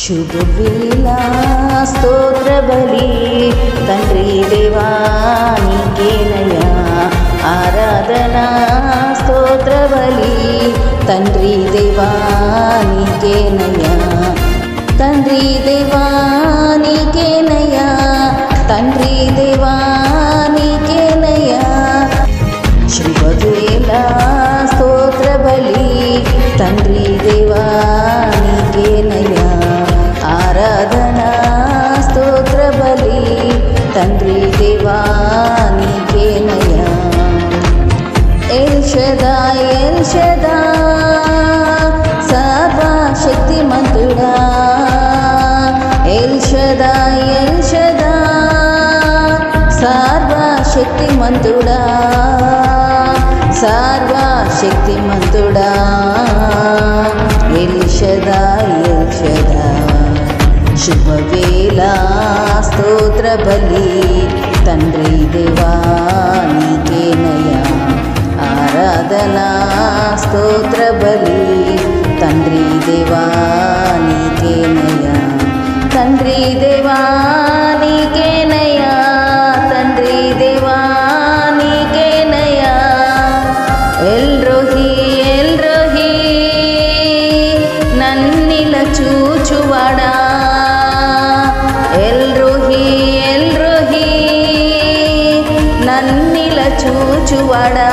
శుభవేళ స్తోత్ర బలి తండ్రి దేవా నీకేనయ్యా ఆరాధన స్తోత్ర బలి తండ్రి దేవా నీకేనయ్యా తండ్రి దేవా నీకేనయ్యా తండ్రి దేవా నీకేనయ్యా శుభవేళ స్తోత్ర బలి తండ్రి దేవా నీకేనయ్యా ఆరాధన స్తోత్ర బలి తండ్రి దేవా నీకేనయ్యా ఎల్ షదాయ్ ఎల్ షదాయ్ సర్వశక్తిమంతుడా ఎల్ షదాయ్ ఎల్ షదాయ్ సర్వశక్తిమంతుడా సర్వశక్తిమంతుడా ఎల్ షదాయ్ ఎల్ షదాయ్ శుభవేళ స్తోత్ర బలి తండ్రి దేవా నీకేనయ్యా ఆరాధన స్తోత్ర బలి తండ్రి దేవా నీకేనయ్యా తండ్రి దేవా నీకేనయ్యా తండ్రి దేవా నీకేనయ్యా ఎల్ రోహి నన్నిల చూచువాడా ఎల్ రోహి నన్నిల చూచువాడా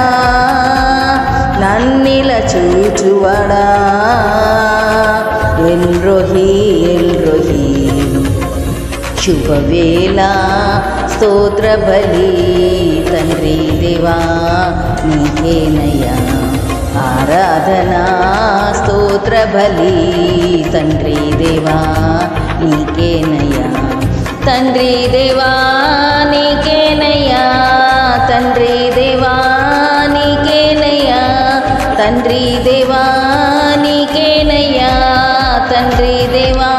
నన్నిల చూచువాడా ఎల్ రోహి శుభవేళ స్తోత్ర బలి తండ్రి దేవా నీకేనయ్యా ఆరాధన స్తోత్ర బలి తండ్రి దేవా నీకేనయ్యా తండ్రి దేవా నీకేనయ్యా తండ్రి దేవా నీకేనయ్యా తండ్రి దేవా నీకేనయ్యా తండ్రి దేవా